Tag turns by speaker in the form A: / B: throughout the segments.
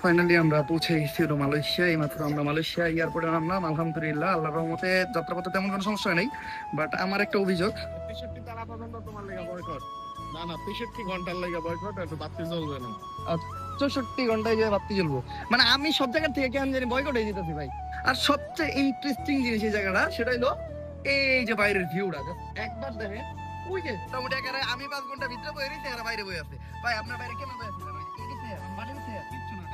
A: Finally আমরা পৌঁছে গেছি হলো মালয়েশিয়া। এইমাত্র আমরা মালয়েশিয়া এয়ারপোর্টে নামলাম। আলহামদুলিল্লাহ, আল্লাহর রহমতে যাত্রাপথে তেমন কোনো সমস্যা নেই। বাট আমার একটা অভিযোগ,
B: 63 তারা পর্যন্ত তোমার লেগে বয়কট। না না 63 ঘন্টার লেগে বয়কট, এত বাতি জ্বলবে না।
A: 64 ঘন্টায় যে বাতি জ্বলবো, মানে আমি সব জায়গা থেকে কেমন জানি বয়কট হয়ে যেতেছি ভাই। আর সবচেয়ে ইন্টারেস্টিং জিনিস এই জায়গাটা, সেটা হলো এই যে বাইরের ভিউটা। একবার দেখেন, ওই যে মোটামুটি একেবারে আমি 5 ঘন্টা ভিতরে বয়ে রয়েছি, এরা বাইরে বয়ে আছে। ভাই আপনার বাইরে কেন বয়ে আছে?
B: কিচ্ছু না,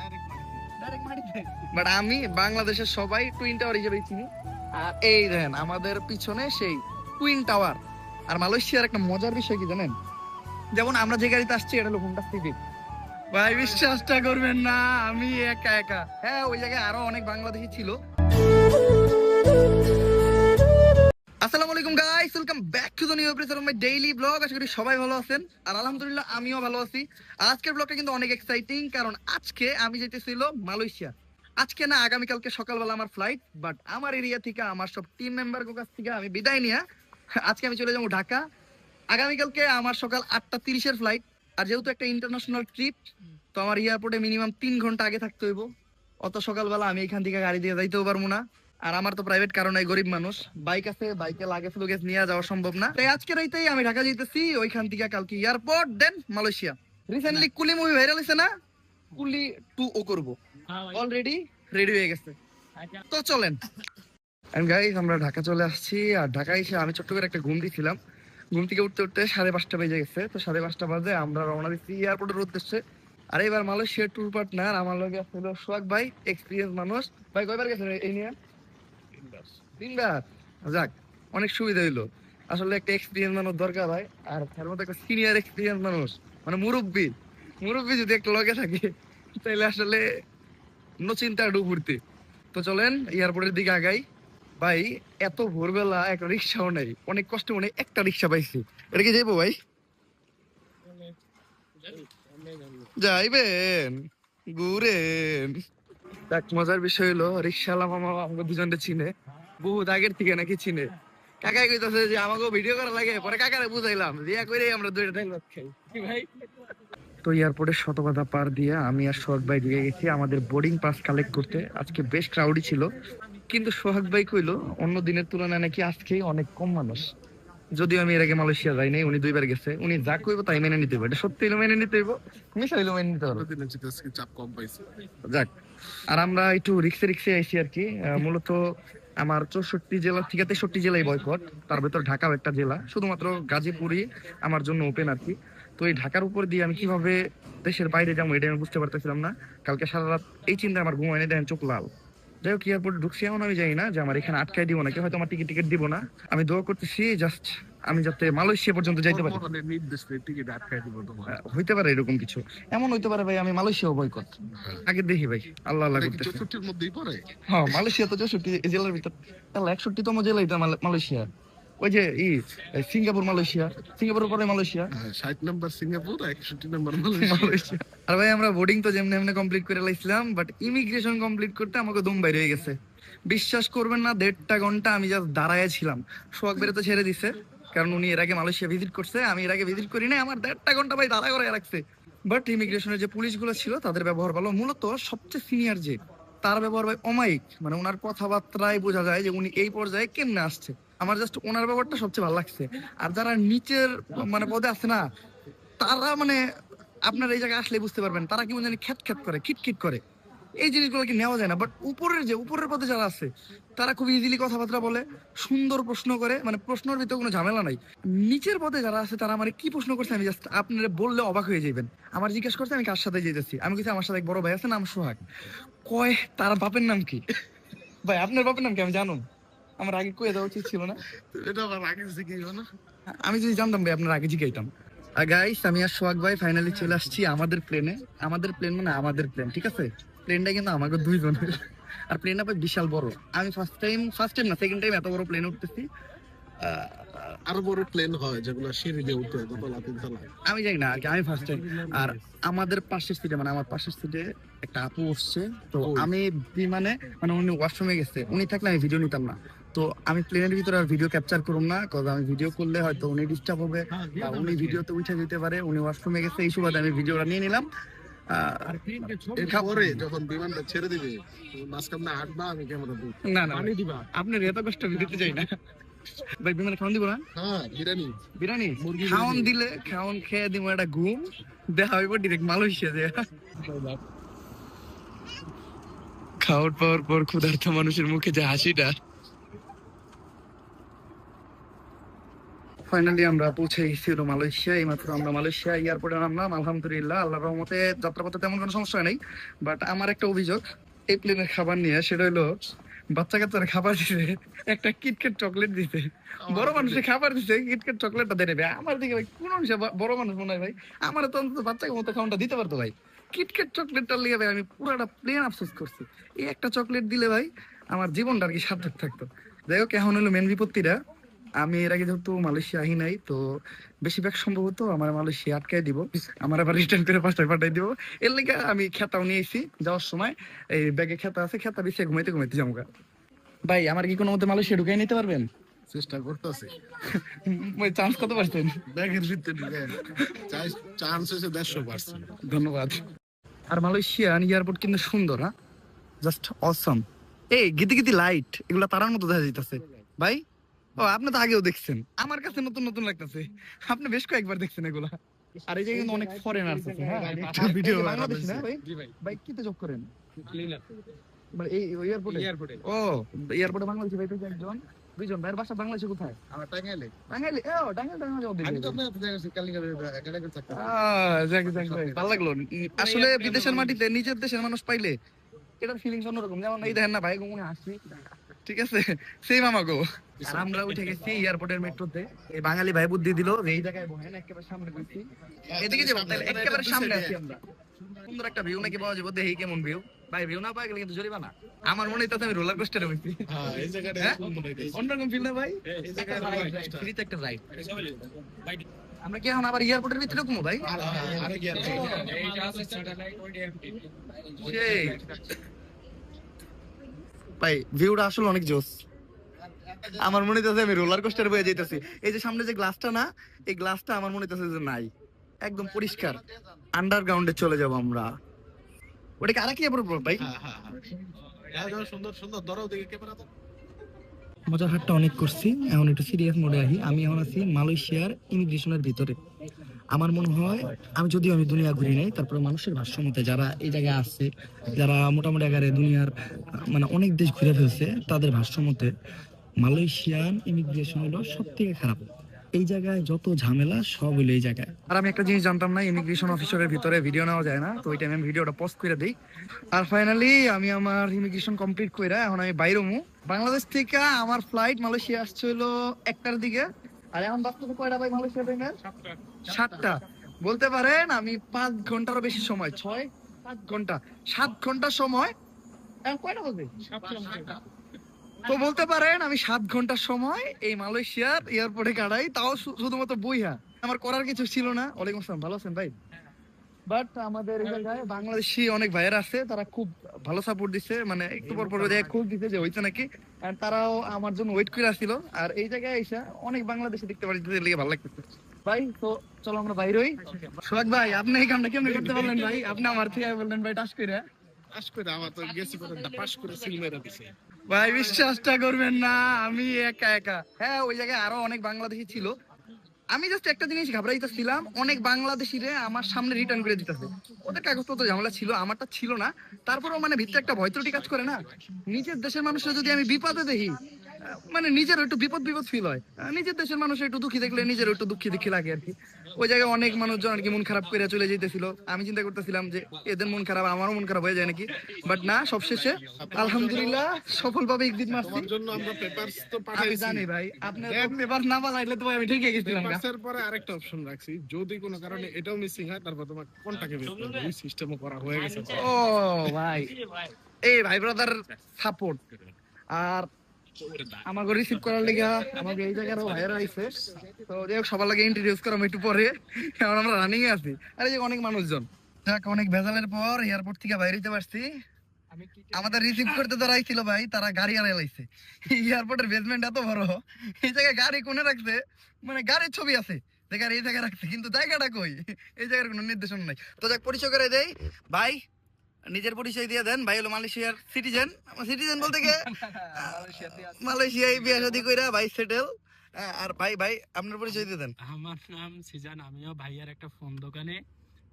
B: ডাইরেক্ট মাটিতে।
A: বাট আমি বাংলাদেশের সবাই টুইন টাওয়ার হিসেবে চিনি। আর এই দেখেন আমাদের পিছনে সেই টুইন টাওয়ার। আর মালয়েশিয়ার একটা মজার বিষয় কি জানেন, যেমন আমরা যে গাড়িতে আসছি এটা হলো হোন্ডা সিভিক। ভাই বিশ্বাসটা করবেন না, আমি একা একা। হ্যাঁ, ওই জায়গায় আরো অনেক বাংলাদেশি ছিল। আসসালামু আলাইকুম guys, welcome back to the new episode of my daily blog. আশা করি সবাই ভালো আছেন, আর আলহামদুলিল্লাহ আমিও ভালো আছি। আজকের ব্লগটা কিন্তু অনেক এক্সাইটিং, কারণ আজকে আমি যেতেছিল মালয়েশিয়া। আজকে না, আগামীকালকে সকালবেলা আমার ফ্লাইট। বাট আমার এরিয়া থেকে, আমার সব টিম মেম্বার কাছ থেকে আমি বিদায় নিয়ে আজকে আমি চলে যাবো ঢাকা। আগামীকালকে আমার সকাল 8:30-এর ফ্লাইট। আর যেহেতু একটা ইন্টারন্যাশনাল ট্রিপ, তো আমার এয়ারপোর্টে মিনিমাম 3 ঘন্টা আগে থাকতে হইব। অত সকালবেলা আমি এখান থেকে গাড়ি দিয়ে যাইতেও পারবো না। আর আমার তো প্রাইভেট কারণে, গরিব মানুষ, বাইক আছে, বাইকে লাগেজ লুগেজ নিয়ে যাওয়া সম্ভব না। তাই আজকে রাইতেই আমি ঢাকা যাইতেছি, ওইখান থেকে কালকে এয়ারপোর্ট, দেন মালয়েশিয়া। রিসেন্টলি কুলি মুভি ভাইরাল হয়েছে না, কুলি 2 ও করবো, অলরেডি রেডি হয়ে গেছে। তো চলেন গাইস, আমরা ঢাকা চলে আসছি। আর ঢাকায় এসে আমি ছোট্ট করে একটা ঘুম দিয়েছিলাম। ঘুম থেকে উঠতে উঠতে 5:30 বেজে গেছে। তো 5:30 বাজে আমরা রওনা দিচ্ছি এয়ারপোর্টের উদ্দেশ্যে। আর এবার মালয়েশিয়ার ট্যুর পার্টনার আমার লগে ছিল সোহাগ ভাই, এক্সপিরিয়েন্স মানুষ। ভাই কয়বার গেছেন এই নিয়ে? 3 বার। যাক, অনেক সুবিধা হইলো। আসলে একটা এক্সপিরিয়েন্স মানুষ দরকার হয়, আর তার মধ্যে একটা সিনিয়র এক্সপিরিয়েন্স মানুষ, মানে মুরব্বী। মুরব্বী যদি একটা লগে থাকে তাহলে আসলে নো চিন্তা ডুবুরতে। তো চলেন এয়ারপোর্টের দিকে আগাই। ভাই এত ভোরবেলা একটা রিক্সাও নেই, অনেক কষ্ট মনে একটা রিক্সা পাইছি। এটা কি যাইবো ভাই? যাইবেন, ঘুরেন। দেখ, মজার বিষয় হলো রিক্সাওয়ালা মামা আমাকে দুজনকে চিনে, বহুত আগের থেকে নাকি চিনে। কাকাই কইতাছে যে আমাকে ভিডিও করা লাগে, পরে কাকারে বুঝাইলাম, দিয়া করে আমরা দুইটা ডাইলগ খাই ভাই। তো এয়ারপোর্টের শতবাধা পার দিয়ে আমি আর সোহাগ ভাই ঢুকে গেছি আমাদের বোর্ডিং পাস কালেক্ট করতে। আজকে বেশ ক্রাউডই ছিল, কিন্তু সোহাগ ভাই কইলো অন্য দিনের তুলনায় নাকি আজকে অনেক কম মানুষ। যদিও আমি এর আগে মালয়েশিয়া যাই নাই, উনি 2 বার গেছে। উনি যা কইবো তাই মেনে নিতে হবে, এটা সত্যি হইলো মেনে নিতে হইব, মিশা হইলো মেনে নিতে হবে।
B: চাপ কম পাইছে।
A: যাক, আর আমরা একটু রিক্সে রিক্সে আইছি আর কি। মূলত আমার 64 জেলা থেকে 63 জেলায় বয়কট, তার ভেতর ঢাকাও একটা জেলা। শুধুমাত্র গাজীপুরই আমার জন্য ওপেন আর কি। তো এই ঢাকার উপর দিয়ে আমি কিভাবে দেশের বাইরে যাবো এটা আমি বুঝতে পারতেছিলাম না। কালকে সারা রাত এই চিন্তায় আমার ঘুম হয়নি, দেখেন চোখ লাল। যাই হোক, এয়ারপোর্ট ঢুকছি, এখন আমি জানি না যে আমার এখানে আটকায় দিব নাকি, হয়তো আমার টিকিট দিব না। আমি দোয়া করতেছি জাস্ট আমি যাতে মালয়েশিয়া পর্যন্ত যাইতে পারি।
B: নির্দেশ পেয়ে টিকিট আটকাই দিব তোমার।
A: হইতে পারে এরকম কিছু, এমন হইতে পারে ভাই আমি মালয়েশিয়া বয়কট আগে দেখি ভাই। আল্লাহ আল্লাহ করতেছি।
B: 64-র মধ্যেই পড়ে।
A: হ্যাঁ, মালয়েশিয়া তো 64 জেলার ভিতর। তাহলে 61তম জেলা এটা মালয়েশিয়া। ওই যে সিঙ্গাপুর মালয়েশিয়া, সিঙ্গাপুরের পরে মালয়েশিয়া।
B: 60 নম্বর সিঙ্গাপুর, 61 নম্বর
A: মালয়েশিয়া। আর ভাই আমরা বোর্ডিং তো যেমনি এমনি কমপ্লিট করে লাইছিলাম, বাট ইমিগ্রেশন কমপ্লিট করতে আমাকে দম বাইরে হয়ে গেছে। বিশ্বাস করবেন না, 1.5 ঘন্টা আমি জাস্ট দাঁড়ায় ছিলাম। সোহাগ বেড়ে তো ছেড়ে দিছে, কারণ উনি এর আগে মালয়েশিয়া ভিজিট করছে, আমি এর আগে ভিজিট করি নাই। আমার 1.5 ঘন্টা ভাই দাঁড়া করে রাখছে। বাট ইমিগ্রেশনের যে পুলিশগুলো ছিল তাদের ব্যবহার ভালো। মূলত সবচেয়ে সিনিয়র যে, তার ব্যবহার ভাই অমায়িক। মানে ওনার কথাবার্তায় বোঝা যায় যে উনি এই পর্যায়ে কেমনে আসছে। আমার জাস্ট ওনার ব্যাপারটা সবচেয়ে ভালো লাগছে। আর যারা নিচের মানে পদে আছে না, তারা মানে আপনার এই জায়গায় আসলে বুঝতে পারবেন, তারা কি জানি খ্যাত খ্যাত করে, খিটখিট করে। এই জিনিসগুলো কি নেওয়া যায় না। বাট উপরের পদে যারা আছে তারা খুব ইজিলি কথাবার্তা বলে, সুন্দর প্রশ্ন করে, মানে প্রশ্নের ভিতরে কোনো ঝামেলা নাই। নিচের পদে যারা আছে তারা মানে কি প্রশ্ন করছে আমি জাস্ট আপনারা বললে অবাক হয়ে যাবেন। আমার জিজ্ঞেস করছে আমি কার সাথে যেতেছি, আমি কিছু আমার সাথে এক বড় ভাই আছে, নাম সোহাগ। কয় তার বাপের নাম কি? ভাই আপনার বাপের নাম কি আমি জানুন? আমার আগে কয়ে দেওয়া উচিত ছিল না?
B: এটা আমার আগে জিজ্ঞেস না।
A: আমি যদি জানতাম ভাই আপনার আগে জিজ্ঞাইতাম। গাইস, আমি আর সোহাগ ভাই ফাইনালি চলে আসছি আমাদের প্লেনে। আমাদের প্লেন মানে আমাদের প্লেন, ঠিক আছে? প্লেনটা কিন্তু আমাকে দুইজনের। আর প্লেনটা ভাই বিশাল বড়। আমি ফার্স্ট টাইম না সেকেন্ড টাইম এত বড় প্লেনে উঠতেছি।
B: আরো বড় প্লেন হয় যেগুলো সিঁড়ি দিয়ে উঠতে হয়, দোতলা তিনতলা।
A: আমি জানি না আর কি, আমি ফার্স্ট টাইম। আর আমাদের পাশের সিটে, মানে আমার পাশের সিটে একটা আপু বসছে। তো আমি বিমানে, মানে উনি ওয়াশরুমে গেছে, উনি থাকলে আমি ভিডিও নিতাম না। তো আমি প্লেনের ভিতরে আর ভিডিও ক্যাপচার করুম না, কারণ আমি ভিডিও করলে হয়তো উনি ডিস্টার্ব হবে বা উনি ভিডিওতে উঠে যেতে পারে। উনি ওয়াশরুমে গেছে, এই সুবাদে আমি ভিডিওটা নিয়ে নিলাম।
B: পরে যখন বিমানটা ছেড়ে দিবে মাঝখানে হাঁটবা, আমি ক্যামেরা দিই,
A: না না
B: পানি দিবা।
A: আপনার এত কষ্ট আমি দিতে চাই না ভাই। বিমানে খাওয়ান দিব না?
B: হ্যাঁ, বিরিয়ানি
A: বিরিয়ানি
B: মুরগি
A: খাওয়ান দিলে খাওয়ান খেয়ে দিব একটা ঘুম, দেখা হইব ডিরেক্ট মালয়েশিয়া যে খাওয়ার পাওয়ার পর ক্ষুধার্ত মানুষের মুখে যে হাসিটা। ফাইনালি আমরা পৌঁছে গেছি হলো মালয়েশিয়া। এইমাত্র আমরা মালয়েশিয়া এয়ারপোর্টে নামলাম। আলহামদুলিল্লাহ, আল্লাহর রহমতে যাত্রাপথে তেমন কোনো সমস্যা নেই। বাট আমার একটা অভিযোগ এই প্লেনের খাবার নিয়ে, সেটা হলো বাচ্চা কাচ্চারা খাবার দিছে, একটা কিটক্যাট চকলেট দিছে। বড় মানুষের খাবার দিছে, কিটক্যাট চকলেটটা দেবে। আমার দিকে ভাই কোন মানুষ বড় মানুষ মনে হয় ভাই, আমার তো অন্তত বাচ্চাকে মতো খাওয়াটা দিতে পারতো ভাই। কিটক্যাট চকলেটটা লিয়ে ভাই আমি পুরাটা প্লেন আফসোস করছি। এই একটা চকলেট দিলে ভাই আমার জীবনটা আর কি সার্থক থাকতো। যাই হোক, এখন হলো মেন বিপত্তিটা। আমি এর আগে যেহেতু মালয়েশিয়া আহি নাই, তো বেশিরভাগ সম্ভবত আমার মালয়েশিয়া আটকাই দিব, আমার আবার রিটার্ন করে পাঁচটায় পাঠাই দিব। এর লেগে আমি খেতাও নিয়েছি, যাওয়ার সময় এই ব্যাগে খেতা আছে, খেতা বিছিয়ে ঘুমাইতে ঘুমাইতে যাবো। ভাই আমার কি কোনো মতে মালয়েশিয়া ঢুকাই নিতে পারবেন?
B: চেষ্টা করতেছি।
A: চান্স কত পারছেন?
B: ব্যাগের ভিতরে চান্স হয়েছে 150%।
A: ধন্যবাদ। আর মালয়েশিয়ান এয়ারপোর্ট কিন্তু সুন্দর, হ্যাঁ, জাস্ট অসম। এই গিতি গিতি লাইট, এগুলা তারার মতো দেখা যাইতেছে ভাই। ও আপনি তো আগেও দেখছেন, আমার কাছে নতুন নতুন লাগতেছে। আপনি বেশ কয়েকবার দেখছেন এগুলা। আর এই জায়গায় কিন্তু অনেক ফরেনার্স আছে, হ্যাঁ।
B: ভিডিও
A: বাংলাদেশী না ভাই? ভাই কিতে জব করেন? মানে এই এয়ারপোর্টে? ও, এয়ারপোর্টে বাংলাদেশী ভাই তো একজন দুইজন। ভাইয়ের বাসা বাংলাদেশে কোথায়?
B: আমার টাঙ্গাইলে।
A: টাঙ্গাইলে? ও টাঙ্গাইল টাঙ্গাইল জব
B: আমি তো
A: দিতে।
B: আপনার জায়গায় কালিঙ্গা থাকতাম।
A: যাক যাক ভাই, ভালো লাগলো। আসলে বিদেশের মাটিতে নিজের দেশের মানুষ পাইলে এটার ফিলিংস অন্যরকম। যেমন এই দেখেন না ভাই, মনে হাসি, ঠিক আছে, সেই মামা গো। আর আমরা উঠে গেছি এয়ারপোর্টের মেট্রোতে। এই বাঙালি ভাই বুদ্ধি দিল যে এই জায়গায় বহেন, একেবারে সামনে বসি। এদিকে যাবো তাহলে, একেবারে সামনে আছি আমরা। সুন্দর একটা ভিউ নাকি পাওয়া যাবে, দেখি কেমন ভিউ। ভাই ভিউ না পাওয়া গেলে কিন্তু জরিমানা। আমার মনে হইতাছে আমি রোলার কোস্টারে বসি।
B: হ্যাঁ, এই জায়গাটা এরকম মনে হইতেছে।
A: অন্যরকম ফিল না ভাই?
B: এই জায়গায়
A: ফ্রিতে একটা রাইড। আমরা কি এখন আবার এয়ারপোর্টের ভিতরে ঢুকবো ভাই?
B: আরে কি আর
A: সেই ভাই, ভিউটা আসলে অনেক জোস। আমার মনে হইতেছে আমি রোলার কোস্টারে বয়ে যাইতেছি। এই যে সামনে যে গ্লাসটা না, এই গ্লাসটা আমার মনে হইতেছে যে নাই, একদম পরিষ্কার। আন্ডারগ্রাউন্ডে চলে যাব আমরা। ওটা কি আরেক এয়ারপোর্ট ভাই?
B: হ্যাঁ, সুন্দর সুন্দর ধরো দিকে ক্যামেরা তো।
A: মজার হাটটা অনেক করছি, এখন একটু সিরিয়াস মোডে আহি। আমি এখন আছি মালয়েশিয়ার ইমিগ্রেশনের ভিতরে। আমার মনে হয় আমি দুনিয়া ঘুরি নাই, তারপরে মানুষের ভাষ্য মতে যারা এই জায়গায় আছে, যারা মোটামুটি আকারে দুনিয়ার মানে অনেক দেশ ঘুরে ফেলছে, তাদের ভাষ্য মতে মালয়েশিয়ান ইমিগ্রেশন হলো সব থেকে খারাপ। এই জায়গায় যত ঝামেলা সব হলো এই জায়গায়। আর আমি একটা জিনিস জানতাম না, ইমিগ্রেশন অফিসারের ভিতরে ভিডিও নেওয়া যায় না, তো ওই টাইমে আমি ভিডিওটা পজ করে দিই। আর ফাইনালি আমি আমার ইমিগ্রেশন কমপ্লিট করে এখন আমি বাইরে মু। বাংলাদেশ থেকে আমার ফ্লাইট মালয়েশিয়া আসছে হলো 1টার দিকে। আর এখন বাস্তবে কয়টা ভাই মালয়েশিয়া ট্রেনের? 7টা। বলতে পারেন আমি 5 ঘন্টারও বেশি সময়, 6-7 ঘন্টা, 7 ঘন্টা সময়। এখন কয়টা বাজে? তো বলতে পারেন আমি 7 ঘন্টার সময় এই মালয়েশিয়ার এয়ারপোর্টে কাটাই, তাও শুধুমাত্র বইয়া। আমার করার কিছু ছিল না। ওয়ালাইকুম আসসালাম, ভালো আছেন ভাই? বাট আমাদের এই জায়গায় বাংলাদেশি অনেক ভাইয়েরা আছে, তারা খুব ভালো সাপোর্ট দিচ্ছে। মানে একটু পর পর খোঁজ দিতে যে হইছে নাকি, আর তারাও আমার জন্য ওয়েট করে আসছিল। আর এই জায়গায় এসে অনেক বাংলাদেশি দেখতে পারি, লেগে ভালো লাগতেছে ভাই। তো চলো আমরা বাইরে হই। সোহাগ ভাই, আপনি এই কামটা কেমন করতে পারলেন ভাই? আপনি আমার থেকে বললেন ভাই টাচ করে।
B: পাস করে আমার তো গেছি পরে পাস করে সিল মেরে দিছে।
A: ভাই বিশ্বাসটা করবেন না, আমি একা একা। হ্যাঁ, ওই জায়গায় আরো অনেক বাংলাদেশি ছিল। আমি জাস্ট একটা জিনিস ঘাবড়াইতেছিলাম, অনেক বাংলাদেশিরে আমার সামনে রিটার্ন করে দিতেছে। ওদের কাগজপত্র ঝামেলা ছিল, আমারটা ছিল না। তারপরেও মানে ভিতরে একটা ভয় ত্রুটি কাজ করে না। নিজের দেশের মানুষরা যদি আমি বিপদে দেখি, মানে নিজের একটু বিপদ ফিল হয়। নিজের দেশের মানুষ একটু দুঃখী দেখলে নিজের একটু দুঃখী লাগে আর কি। ওই জায়গায় অনেক মানুষজন আর কি মন খারাপ করে চলে যেতেছিল। আমি চিন্তা করতেছিলাম যে এদের মন খারাপ, আমারও মন খারাপ হয়ে যায় নাকি। বাট না, সবশেষে আলহামদুলিল্লাহ সফলভাবে এক্সিট মারছি।
B: আমার জন্য আমরা পেপারস তো
A: আমি
B: পাঠাইছি।
A: জানি ভাই, আপনার পেপার না পাঠাইলে তো ভাই আমি ঠিকই গেছিলাম।
B: পেপারসের পরে আরেকটা অপশন রাখছি, যদি কোনো কারণে এটাও মিসিং হয় তারপর তোমার কোনটাকে বের করবে, ওই সিস্টেমও করা হয়ে গেছে।
A: ও ভাই, এই ভাই ব্রাদার সাপোর্ট। আর আমাকে রিসিভ করার লেগে আমাকে এই জায়গার ভাইয়েরা আইছে। তো যাই হোক, সবার লাগে ইন্ট্রোডিউস করাম একটু পরে, এখন আমরা রানিং এ আছি। আরে যে অনেক মানুষজন, যাক অনেক ভেজালের পর এয়ারপোর্ট থেকে বাইরে হইতে পারছি। আমাদের রিসিভ করতে যারা আইছিল ভাই, তারা গাড়ি আনাই লাইছে। এয়ারপোর্টের বেসমেন্ট এত বড়, এই জায়গায় গাড়ি কোনে রাখছে, মানে গাড়ির ছবি আছে, জায়গার এই জায়গায় রাখছে, কিন্তু জায়গাটা কই? এই জায়গার কোনো নির্দেশনা নাই। তো যাক, পরিচয় করে দেই ভাই, নিজের পরিচয় দিয়ে দেন। ভাই হলো মালয়েশিয়ার সিটিজেন। সিটিজেন বলতে গিয়ে মালয়েশিয়ায় বিয়ে শাদী কইরা ভাই সেটেল। আর ভাই ভাই আপনার পরিচয় দিয়ে দেন।
C: আমার নাম সিজান, আমিও ভাইয়ার একটা ফোন দোকানে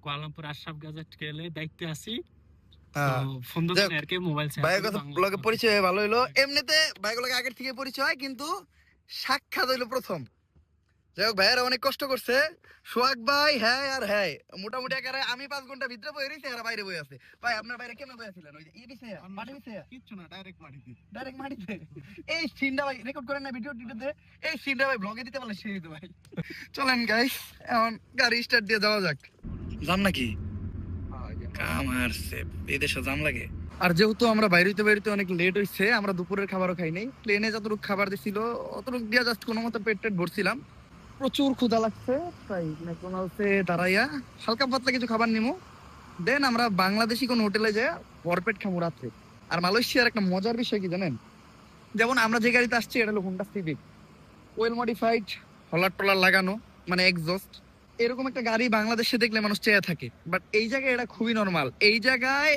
C: কুয়ালালামপুর আশরাফ গাজেট কেলে দায়িত্বে আছি। তো ফোন দোকানে আর কি মোবাইল
A: ভাইয়ের কথা ব্লগে পরিচয় হয়ে ভালো হইলো। এমনিতে ভাইগুলোকে আগের থেকে পরিচয়, কিন্তু সাক্ষাৎ হইলো প্রথম। যাই হোক, ভাইয়েরা অনেক কষ্ট করছে। সোহাগ ভাই হ্যাঁ আর হ্যাঁ মোটামুটি একেবারে আমি 5 ঘন্টা ভিতরে বই রয়েছি, এরা বাইরে বই আছে। ভাই আপনার বাইরে কেমন বই আছিলেন? ওই যে ই বিছে মাটি বিছে
B: কিচ্ছু না, ডাইরেক্ট
A: মাটিতে এই সিনটা ভাই রেকর্ড করেন না ভিডিওতে, এই সিনটা ভাই ব্লগে দিতে পারলে সেই দিত ভাই। চলেন গাইস, এখন গাড়ি স্টার্ট দিয়ে যাওয়া যাক। জাম নাকি কামার সে এই দেশে জাম লাগে। আর যেহেতু আমরা বাইরে অনেক লেট হইছে, আমরা দুপুরের খাবারও খাই নাই। প্লেনে যতটুকু খাবার দিছিল অতটুকু দিয়া জাস্ট কোনো মতো পেট ভরছিলাম। প্রচুর ক্ষুধা লাগছে, তাই ম্যাকডোনাল্ডসে দাঁড়াইয়া হালকা পাতলা কিছু খাবার নিমু, দেন আমরা বাংলাদেশি কোন হোটেলে যাই ভরপেট খামু রাত্রে। আর মালয়েশিয়ার একটা মজার বিষয় কি জানেন, যেমন আমরা যে গাড়িতে আসছি এটা হলো হোন্ডা সিভিক, ওয়েল মডিফাইড, হলার টলার লাগানো, মানে এক্সস্ট। এরকম একটা গাড়ি বাংলাদেশে দেখলে মানুষ চেয়ে থাকে, বাট এই জায়গায় এটা খুবই নর্মাল। এই জায়গায়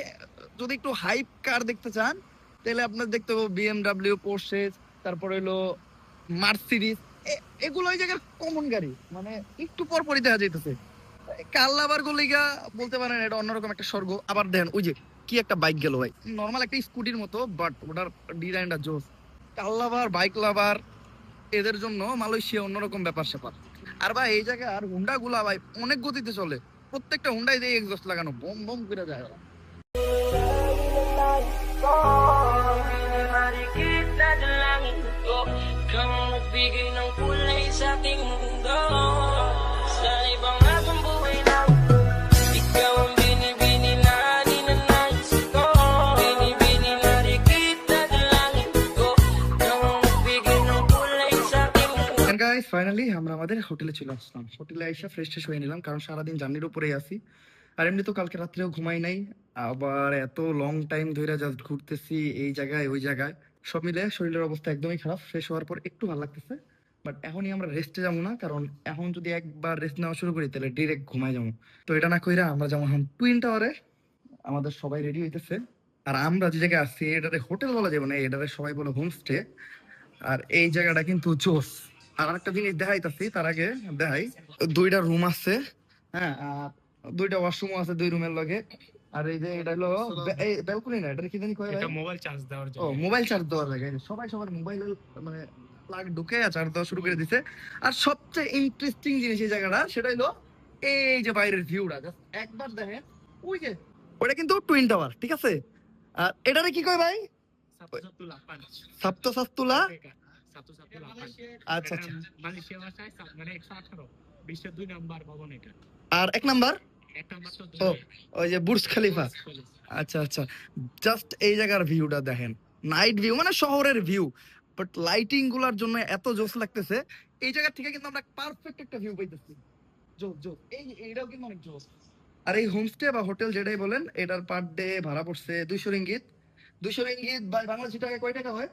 A: যদি একটু হাইপ কার দেখতে চান, তাহলে আপনার দেখতে হবে বিএমডাব্লিউ, পোর্শে, তারপরে হলো মার্সিডিজ। এগুলো ওই জায়গার কমন গাড়ি, মানে একটু পর পরই দেখা যাইতেছে। কাল্লাবার গলিগা বলতে পারেন এটা অন্যরকম একটা স্বর্গ। আবার দেন ওই যে কি একটা বাইক গেল ভাই, নর্মাল একটা স্কুটির মতো, বাট ওটার ডিজাইনটা জোস। কাল্লাবার, বাইক লাভার, এদের জন্য মালয়েশিয়া অন্যরকম ব্যাপার স্যাপার। আর ভাই এই জায়গায় আর হুন্ডা গুলা ভাই অনেক গতিতে চলে, প্রত্যেকটা হুন্ডাই দিয়ে এক্সস্ট লাগানো, বম বম করে যায়।
D: Kang nagbigay ng kulay sa ating mundo. Sa ibang habang buhay na ikaw ang binibini na ninanais ko. Binibini na rin kita dalangin ko. Kang nagbigay ng kulay sa ating mundo.
A: And guys, finally আমরা আমাদের হোটেলে চলে আসলাম। হোটেলে এসে fresh ট্রেশ হয়ে নিলাম, কারণ সারাদিন জার্নির উপরেই আছি। আর এমনি তো কালকে রাত্রেও ঘুমাই নাই, আবার এত লং টাইম ধরে জাস্ট ঘুরতেছি এই জায়গায় ওই জায়গায়, সব মিলে শরীরের অবস্থা একদমই খারাপ। ফ্রেশ হওয়ার পর একটু ভালো লাগতেছে, বাট এখনই আমরা রেস্টে যাবো না, কারণ এখন যদি একবার রেস্ট নেওয়া শুরু করি তাহলে ডিরেক্ট ঘুমাই যাবো। তো এটা না কইরা আমরা যেমন এখন টুইন টাওয়ারে, আমাদের সবাই রেডি হইতেছে। আর আমরা যে জায়গায় আসছি এটারে হোটেল বলা যাবে না, এটারে সবাই বলে হোমস্টে। আর এই জায়গাটা কিন্তু জোস। আর একটা জিনিস দেখাইতাছি, তার আগে দেখাই, 2টা রুম আছে, হ্যাঁ, আর 2টা ওয়াশরুম আছে 2 রুমের লগে। আর এই যে এটা হলো এই ব্যালকনি না, এটা কি জানি কয় ভাই?
C: এটা মোবাইল চার্জ দেওয়ার
A: ও
C: জন্য।
A: মোবাইল চার্জ দেওয়ার জায়গা। সবাই সবার মোবাইল মানে প্লাগ ঢুকে চার্জ দেওয়া শুরু করে দিছে। আর সবচেয়ে ইন্টারেস্টিং জিনিস এই জায়গাটা, সেটা হলো এই যে বাইরের ভিউটা, জাস্ট একবার দেখেন। ওই যে ওটা কিন্তু টুইন টাওয়ার, ঠিক আছে? আর এটারে কি কয় ভাই?
C: Satu-satu lapan.
A: সাপ্তো সাস্তুলা।
C: Satu-satu lapan.
A: আচ্ছা আচ্ছা।
C: মালয়েশিয়া ভাষায় মানে 118 বিশ্বের 2 নাম্বার ভবন এটা।
A: আর 1 নাম্বার
C: এক নাম্বার তো
A: ও ওই যে বুর্জ খলিফা। আচ্ছা আচ্ছা, জাস্ট এই জায়গার ভিউটা দেখেন, নাইট ভিউ, মানে শহরের ভিউ, বাট লাইটিং গুলার জন্য এত জোস লাগতেছে। এই জায়গা থেকে কিন্তু আমরা পারফেক্ট একটা ভিউ পাইতেছি, জোস জোস। এইটাও কিন্তু অনেক জোস। আর এই হোমস্টে বা হোটেল যেটাই বলেন, এটার পার ডে ভাড়া পড়ছে 200 রিঙ্গিত। 200 রিঙ্গিত বাংলাদেশি টাকা কয় টাকা হয়?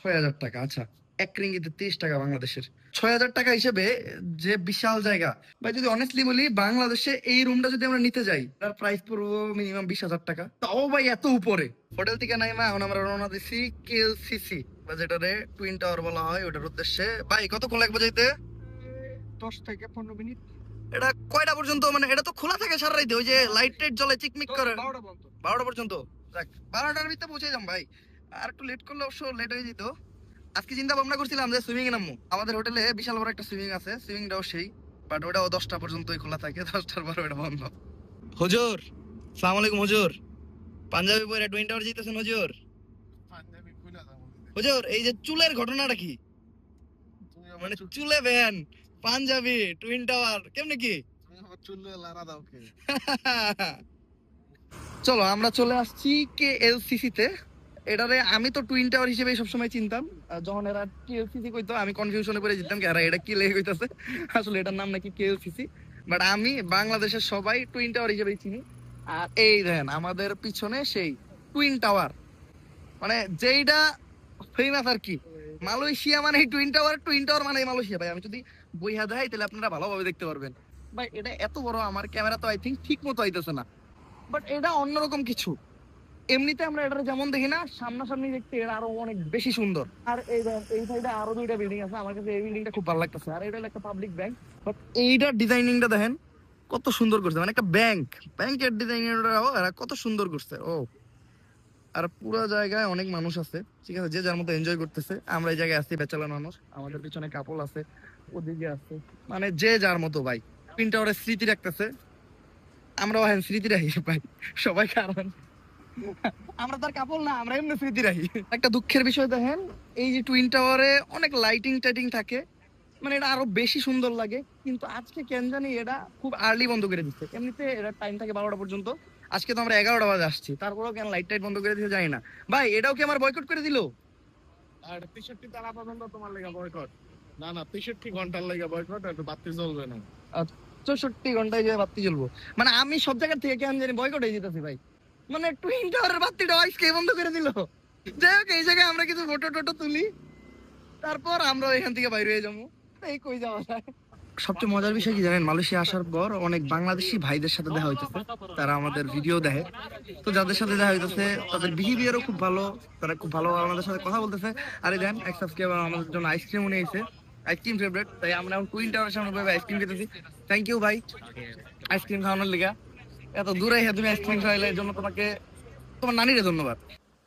A: 6000 টাকা। আচ্ছা, 1 রিঙ্গিতে 30 টাকা বাংলাদেশের। 6000 টাকা হিসেবে যে বিশাল জায়গা ভাই। যদি অনেস্টলি বলি, বাংলাদেশে এই রুমটা যদি আমরা নিতে যাই, তার প্রাইস পড়বো মিনিমাম 20,000 টাকা, তাও ভাই এত উপরে। হোটেল থেকে নাইমা এখন আমরা রওনা দিছি কেএলসিসি, বা যেটারে টুইন টাওয়ার বলা হয়, ওটার উদ্দেশ্যে। ভাই কতক্ষণ লাগবে যাইতে?
B: 10 থেকে 15 মিনিট।
A: এটা কয়টা পর্যন্ত? মানে এটা তো খোলা থাকে সারা রাইতে, ওই যে লাইট টাইট জ্বলে চিকমিক করে।
B: 12টা পর্যন্ত।
A: 12টা পর্যন্ত। যাক, 12টার ভিতরে পৌঁছে যাম ভাই। আর একটু লেট করলে অবশ্য লেট হয়ে যেত। আজকে চিন্তা ভাবনা করছিলাম যে সুইমিং এ নামবো। আমাদের হোটেলে বিশাল বড় একটা সুইমিং আছে, সুইমিংটাও সেই, বাট ওটাও 10টা পর্যন্তই খোলা থাকে, 10টার পর ওটা বন্ধ। হুজুর, সালাম আলাইকুম হুজুর। পাঞ্জাবি পরে টুইন টাওয়ার যেতেছেন হুজুর?
B: পাঞ্জাবি খুলে দাও।
A: হুজুর এই যে চুলের ঘটনাটা কি?
B: তুমি
A: মানে
B: আমার
A: চুলে ভ্যান, পাঞ্জাবি, টুইন টাওয়ার, কেমনে কি?
B: তুমি আমার চুলে লারা দাও কে?
A: চলো আমরা চলে আসছি কেএলসিসি তে। এটারে আমি তো টুইন টাওয়ার হিসেবে সবসময় চিনতাম, আর যখন এরা কেএলসিসি কইতো আমি কনফিউশনে পড়ে যেতাম কি, এটা কি লেগে কইতাছে। আসলে এটার নাম নাকি কেএলসিসি, বাট আমি বাংলাদেশের সবাই টুইন টাওয়ার হিসেবেই চিনি। আর এই দেখেন আমাদের পিছনে সেই টুইন টাওয়ার, মানে যেইটা ফেমাস আর কি। মালয়েশিয়া মানে টুইন টাওয়ার, টুইন টাওয়ার মানে মালয়েশিয়া। ভাই আমি যদি বইহা দেয় তাহলে আপনারা ভালোভাবে দেখতে পারবেন। ভাই এটা এত বড়, আমার ক্যামেরা তো আই থিঙ্ক ঠিক মতো আইতেছে না, বাট এটা অন্যরকম কিছু। এমনিতে আমরা এটা যেমন দেখি না, সামনাসামনি দেখতে এটা আরো অনেক বেশি সুন্দর। আর এই সাইডে আরো দুইটা বিল্ডিং আছে, আমার কাছে এই বিল্ডিংটা খুব ভালো লাগতেছে। আর এটা হলো একটা পাবলিক ব্যাংক, বাট এইটার ডিজাইনিংটা দেখেন কত সুন্দর করছে, মানে একটা ব্যাংকের ডিজাইনটাও এরা কত সুন্দর করছে। ও আর পুরো জায়গায় অনেক মানুষ আছে, ঠিক আছে, যে যার মতো এনজয় করতেছে। আমরা এই জায়গায় আছি বেচালা মানুষ, আমাদের পিছনে কাপল আছে, ওদিকে আছে, মানে যে যার মতো ভাই টুইন টাওয়ারের স্মৃতি রাখতেছে। আমরাও হ্যাঁ স্মৃতি রাখি ভাই সবাই, কারণ আমরা তার কাপল না, আমরা এমনি স্মৃতি রাখি। একটা দুঃখের বিষয় দেখেন, এই যে টুইন টাওয়ারে অনেক লাইটিং টাইটিং থাকে, মানে এটা আরো বেশি সুন্দর লাগে, কিন্তু আজকে কেন জানি এটা খুব আর্লি বন্ধ করে দিচ্ছে। এমনিতে এটা টাইম থাকে 12টা পর্যন্ত, আজকে তো আমরা 11টা বাজে আসছি, তারপরেও কেন লাইট টাইট বন্ধ করে দিতে জানি না। ভাই এটাও কি আমার বয়কট করে দিল?
B: আর 63 তারা পর্যন্ত তোমার লেগে বয়কট। না না 63 ঘন্টার লেগে বয়কট, একটু বাতি জ্বলবে না।
A: 64 ঘন্টায় যে বাতি জ্বলবো, মানে আমি সব জায়গা থেকে কেন জানি বয়কট হয়ে যেতেছি ভাই, মানে টুইন টাওয়ারের বাতিটা আজকে বন্ধ করে দিল। যাই হোক, এই জায়গায় আমরা কিছু ফটো টটো তুলি, তারপর আমরা এখান থেকে বাইরে হয়ে যাবো। এই কই যাওয়া যায়। সবচেয়ে মজার বিষয় কি জানেন, মালয়েশিয়া আসার পর অনেক বাংলাদেশি ভাইদের সাথে দেখা হইতেছে, তারা আমাদের ভিডিও দেখে। তো যাদের সাথে দেখা হইতেছে তাদের বিহেভিয়ারও খুব ভালো, তারা খুব ভালো আমাদের সাথে কথা বলতেছে। আরে দেন এক সাবস্ক্রাইবার আমাদের জন্য আইসক্রিমও নিয়ে এসেছে, আইসক্রিম ফেভারিট, তাই আমরা এখন টুইন টাওয়ারের সামনে বসে আইসক্রিম খেতেছি। থ্যাংক ইউ ভাই আইসক্রিম খাওয়ানোর লিগা, এত দূরে তুমি আইসক্রিম খাওয়াইলে এর জন্য তোমাকে, তোমার নানিরে ধন্যবাদ।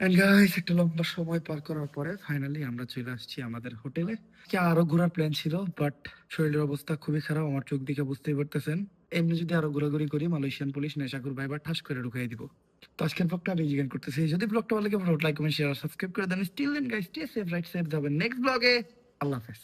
A: এন্ড গাইস, একটা লম্বা সময় পার করার পরে ফাইনালি আমরা চলে আসছি আমাদের হোটেলে। কি আরো ঘোরার প্ল্যান ছিল, বাট শরীরের অবস্থা খুবই খারাপ, আমার চোখ দিকে বুঝতেই পারতেছেন। এমনি যদি আরো ঘোরাঘুরি করি, মালয়েশিয়ান পুলিশ নেশাখোর ভাই বা ঠাস করে ঢুকাই দিব। তো আজকের ব্লগটা আমি জিজ্ঞাসা করতেছি, যদি ব্লগটা ভালো লাগে লাইক কমেন্ট শেয়ার সাবস্ক্রাইব করে দেন। Still then guys, stay safe, right safe, যাবেন নেক্সট ব্লগে। আল্লাহ হাফেজ।